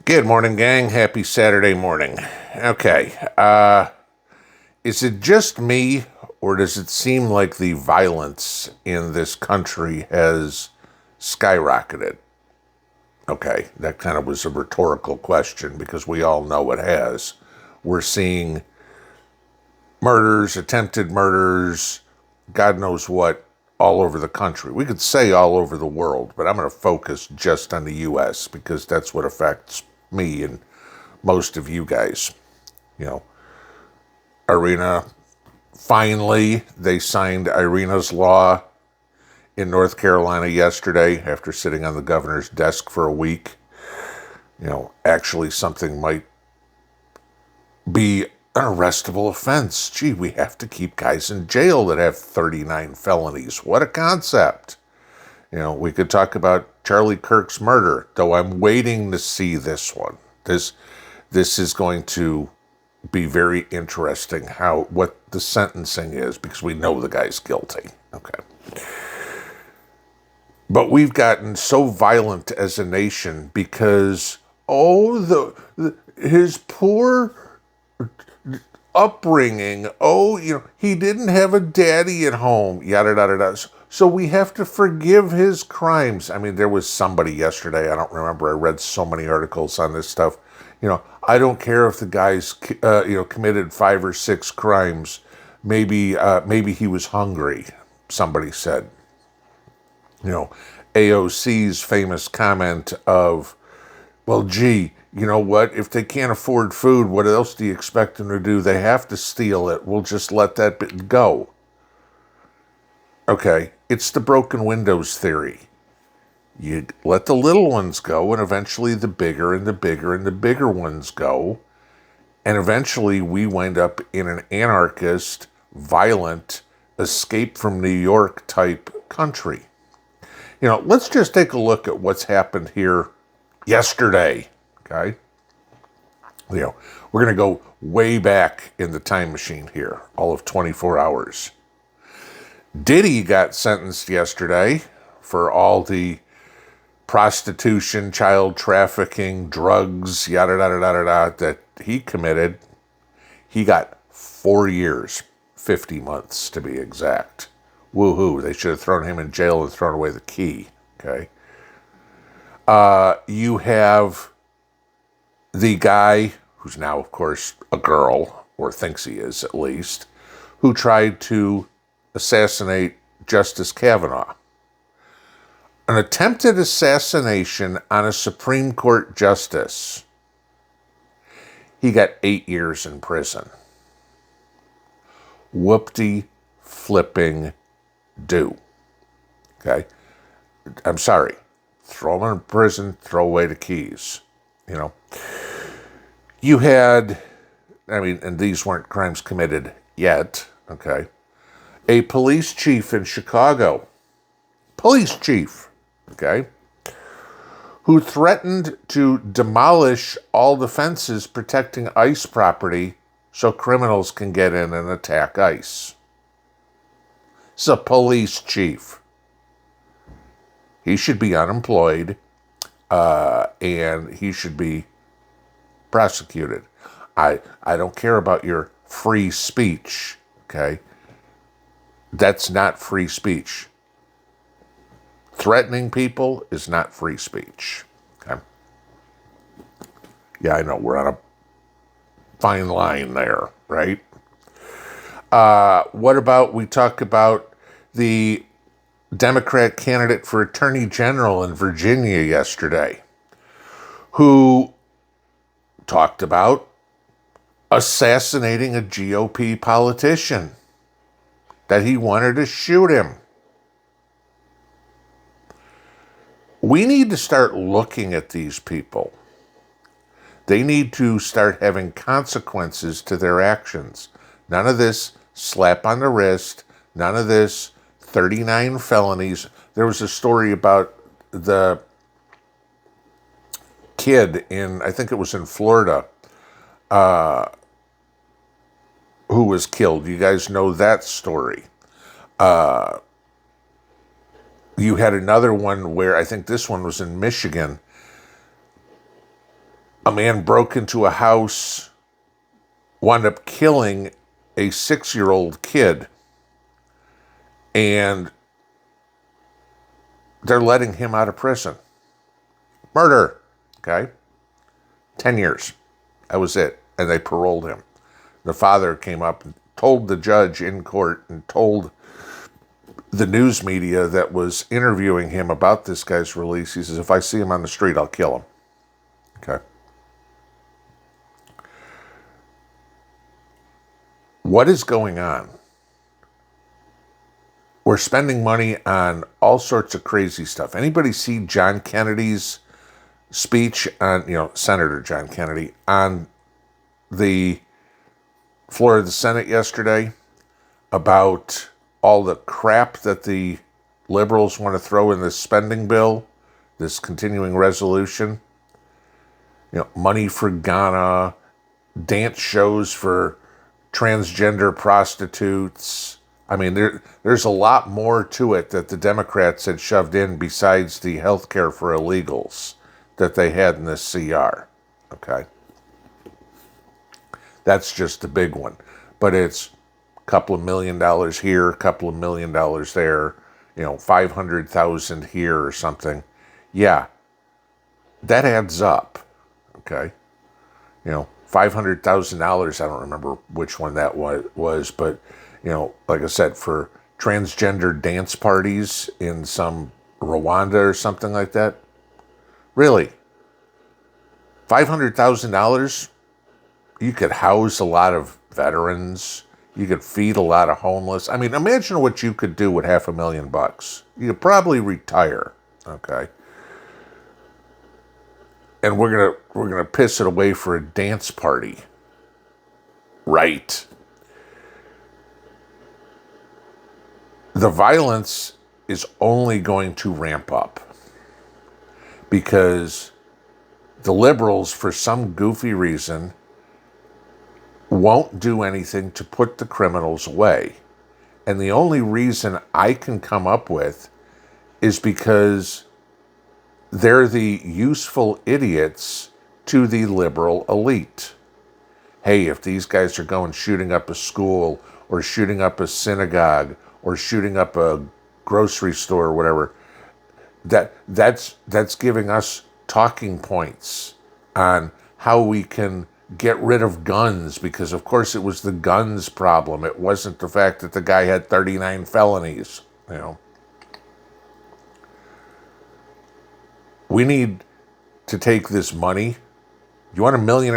Good morning, gang. Happy Saturday morning. Okay, is it just me, or does it seem like the violence in this country has skyrocketed? Okay, that kind of was a rhetorical question because we all know it has. We're seeing murders, attempted murders, God knows what, all over the country. We could say all over the world, but I'm going to focus just on the U.S. because that's what affects me and most of you guys. You know, Irina, finally, they signed Irina's law in North Carolina yesterday after sitting on the governor's desk for a week. Actually, something might be an arrestable offense. Gee, we have to keep guys in jail that have 39 felonies. What a concept. We could talk about Charlie Kirk's murder, though I'm waiting to see this one. This is going to be very interesting what the sentencing is because we know the guy's guilty. Okay. But we've gotten so violent as a nation because his poor upbringing. He didn't have a daddy at home. Yada yada yada. So we have to forgive his crimes. I mean, there was somebody yesterday. I don't remember. I read so many articles on this stuff. I don't care if the guy's committed 5 or 6 crimes. Maybe he was hungry. Somebody said. AOC's famous comment of, well, gee, you know what? If they can't afford food, what else do you expect them to do? They have to steal it. We'll just let that bit go. Okay, it's the broken windows theory. You let the little ones go, and eventually the bigger and the bigger and the bigger ones go. And eventually we wind up in an anarchist, violent, escape from New York type country. Let's just take a look at what's happened here yesterday. Okay? We're going to go way back in the time machine here, all of 24 hours. Diddy got sentenced yesterday for all the prostitution, child trafficking, drugs, yada, yada, yada, yada, that he committed. He got 4 years, 50 months to be exact. Woohoo, they should have thrown him in jail and thrown away the key. Okay. You have the guy, who's now, of course, a girl, or thinks he is at least, who tried to assassinate Justice Kavanaugh. An attempted assassination on a Supreme Court justice. He got 8 years in prison. Whoop-de-flipping do. Okay? I'm sorry. Throw him in prison, throw away the keys. You had, and these weren't crimes committed yet, okay? A police chief in Chicago, okay, who threatened to demolish all the fences protecting ICE property so criminals can get in and attack ICE. It's a police chief. He should be unemployed, and he should be prosecuted. I don't care about your free speech, okay? That's not free speech. Threatening people is not free speech, okay? Yeah, I know, we're on a fine line there, right? What about, we talk about the Democrat candidate for Attorney General in Virginia yesterday, who talked about assassinating a GOP politician, that he wanted to shoot him. We need to start looking at these people. They need to start having consequences to their actions. None of this slap on the wrist, none of this 39 felonies. There was a story about the kid I think it was in Florida, who was killed. You guys know that story. You had another one where, I think this one was in Michigan. A man broke into a house, wound up killing a 6-year-old kid, and they're letting him out of prison. Murder. Okay? 10 years. That was it. And they paroled him. The father came up and told the judge in court and told the news media that was interviewing him about this guy's release. He says, if I see him on the street, I'll kill him. Okay. What is going on? We're spending money on all sorts of crazy stuff. Anybody see John Kennedy's speech on, Senator John Kennedy, on the floor of the Senate yesterday about all the crap that the liberals want to throw in this spending bill, this continuing resolution? Money for Ghana, dance shows for transgender prostitutes. I mean, there's a lot more to it that the Democrats had shoved in besides the health care for illegals that they had in this CR. Okay? That's just the big one. But it's a couple of $1 million here, a couple of $1 million there, 500,000 here or something. Yeah, that adds up. Okay? $500,000, I don't remember which one that was, but, like I said, for transgender dance parties in some Rwanda or something like that. Really? $500,000? You could house a lot of veterans. You could feed a lot of homeless. I mean, imagine what you could do with $500,000. You could probably retire, okay? And we're gonna piss it away for a dance party. Right. The violence is only going to ramp up because the liberals, for some goofy reason, won't do anything to put the criminals away. And the only reason I can come up with is because they're the useful idiots to the liberal elite. Hey, if these guys are going shooting up a school or shooting up a synagogue or shooting up a grocery store or whatever, that's giving us talking points on how we can get rid of guns, because of course it was the guns problem. It wasn't the fact that the guy had 39 felonies, We need to take this money. You want $1.5 million?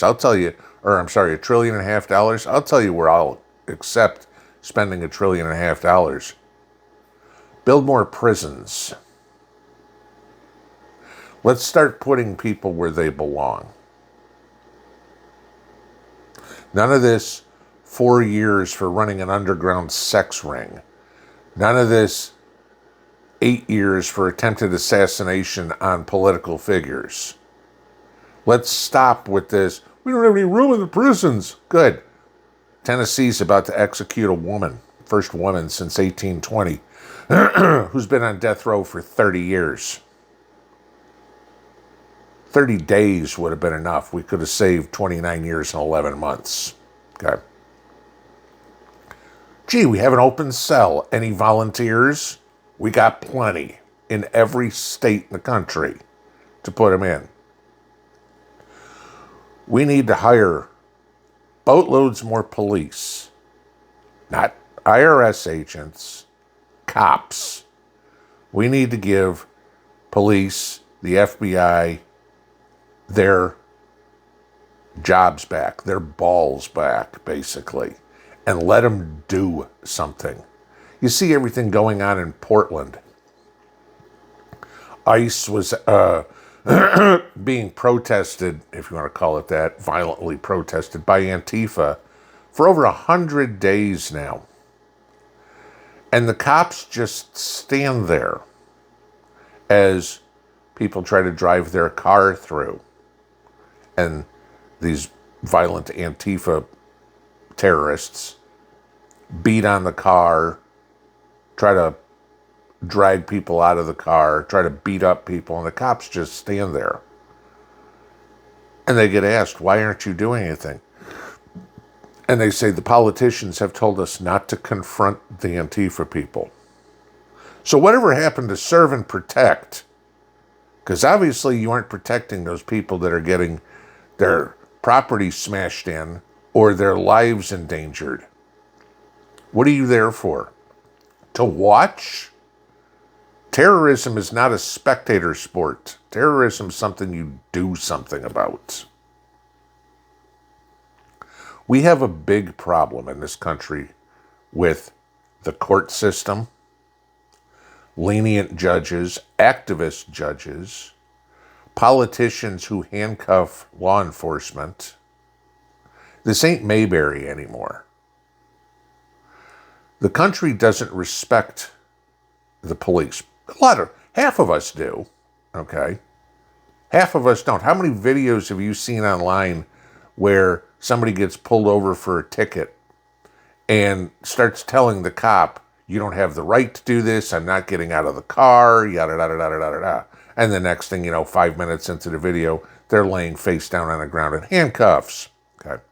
I'll tell you, or I'm sorry, $1.5 trillion. I'll tell you where I'll accept spending $1.5 trillion. Build more prisons. Let's start putting people where they belong. None of this 4 years for running an underground sex ring. None of this 8 years for attempted assassination on political figures. Let's stop with this. We don't have any room in the prisons. Good. Tennessee's about to execute a woman, first woman since 1820, who's been on death row for 30 years. 30 days would have been enough. We could have saved 29 years and 11 months. Okay. Gee, we have an open cell. Any volunteers? We got plenty in every state in the country to put them in. We need to hire boatloads more police, not IRS agents, cops. We need to give police, the FBI, their jobs back, their balls back, basically, and let them do something. You see everything going on in Portland. ICE was being protested, if you want to call it that, violently protested by Antifa for over 100 days now. And the cops just stand there as people try to drive their car through. And these violent Antifa terrorists beat on the car, try to drag people out of the car, try to beat up people, and the cops just stand there. And they get asked, why aren't you doing anything? And they say, the politicians have told us not to confront the Antifa people. So whatever happened to serve and protect? Because obviously you aren't protecting those people that are getting their property smashed in or their lives endangered. What are you there for? To watch? Terrorism is not a spectator sport. Terrorism is something you do something about. We have a big problem in this country with the court system, lenient judges, activist judges, politicians who handcuff law enforcement. This ain't Mayberry anymore. The country doesn't respect the police. Half of us do, okay? Half of us don't. How many videos have you seen online where somebody gets pulled over for a ticket and starts telling the cop, you don't have the right to do this, I'm not getting out of the car, yada, yada, yada, yada, yada. And the next thing you know, 5 minutes into the video, they're laying face down on the ground in handcuffs, okay?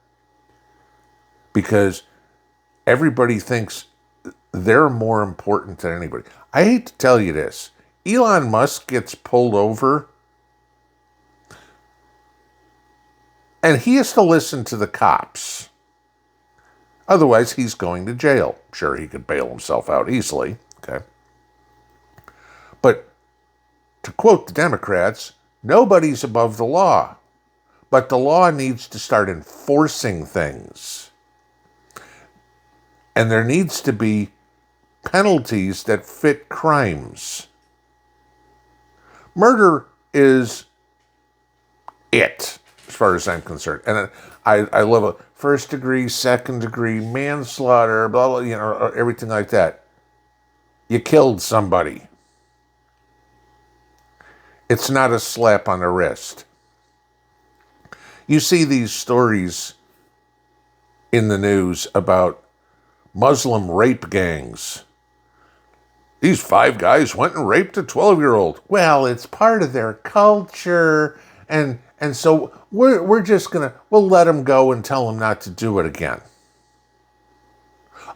Because everybody thinks they're more important than anybody. I hate to tell you this. Elon Musk gets pulled over and he has to listen to the cops. Otherwise, he's going to jail. Sure, he could bail himself out easily, okay? But to quote the Democrats, nobody's above the law. But the law needs to start enforcing things. And there needs to be penalties that fit crimes. Murder is it, as far as I'm concerned. And I love a first degree, second degree, manslaughter, blah, blah, you know, everything like that. You killed somebody. It's not a slap on the wrist. You see these stories in the news about Muslim rape gangs. These 5 guys went and raped a 12-year-old. Well, it's part of their culture, and so we're just we'll let them go and tell them not to do it again.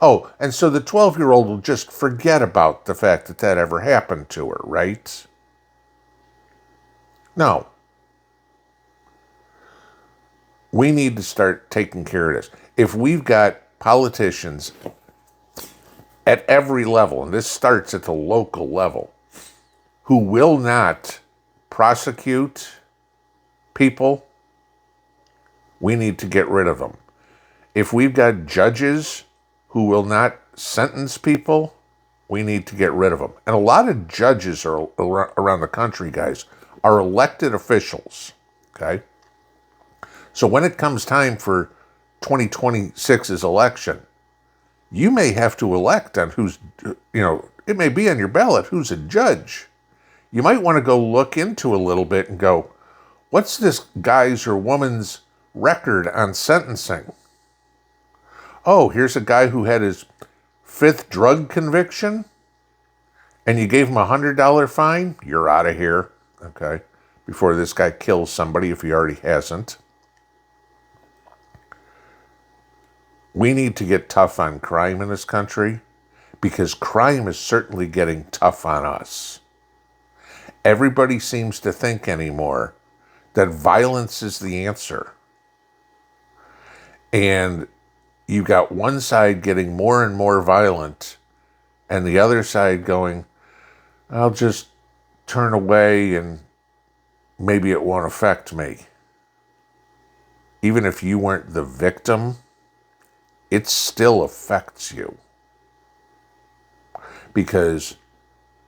Oh, and so the 12-year-old will just forget about the fact that ever happened to her, right? No. We need to start taking care of this. If we've got politicians at every level, and this starts at the local level, who will not prosecute people, we need to get rid of them. If we've got judges who will not sentence people, we need to get rid of them. And a lot of judges are around the country, guys, are elected officials, okay? So when it comes time for 2026's election, you may have to elect on who's, it may be on your ballot who's a judge. You might want to go look into a little bit and go, what's this guy's or woman's record on sentencing? Oh, here's a guy who had his 5th drug conviction, and you gave him a $100 fine? You're out of here, okay? Before this guy kills somebody, if he already hasn't. We need to get tough on crime in this country, because crime is certainly getting tough on us. Everybody seems to think anymore that violence is the answer. And you've got one side getting more and more violent, and the other side going, I'll just turn away and maybe it won't affect me. Even if you weren't the victim, it still affects you. Because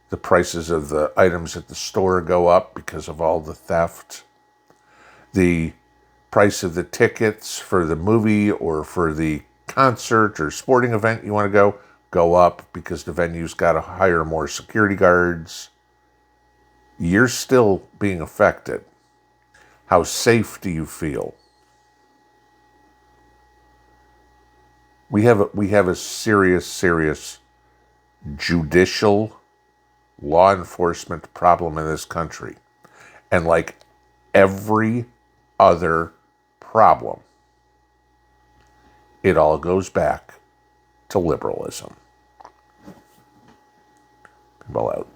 the prices of the items at the store go up because of all the theft. The price of the tickets for the movie or for the concert or sporting event you want to go up because the venue's got to hire more security guards. You're still being affected. How safe do you feel? We have a serious judicial law enforcement problem in this country. And like every other problem. It all goes back to liberalism. Pinball out.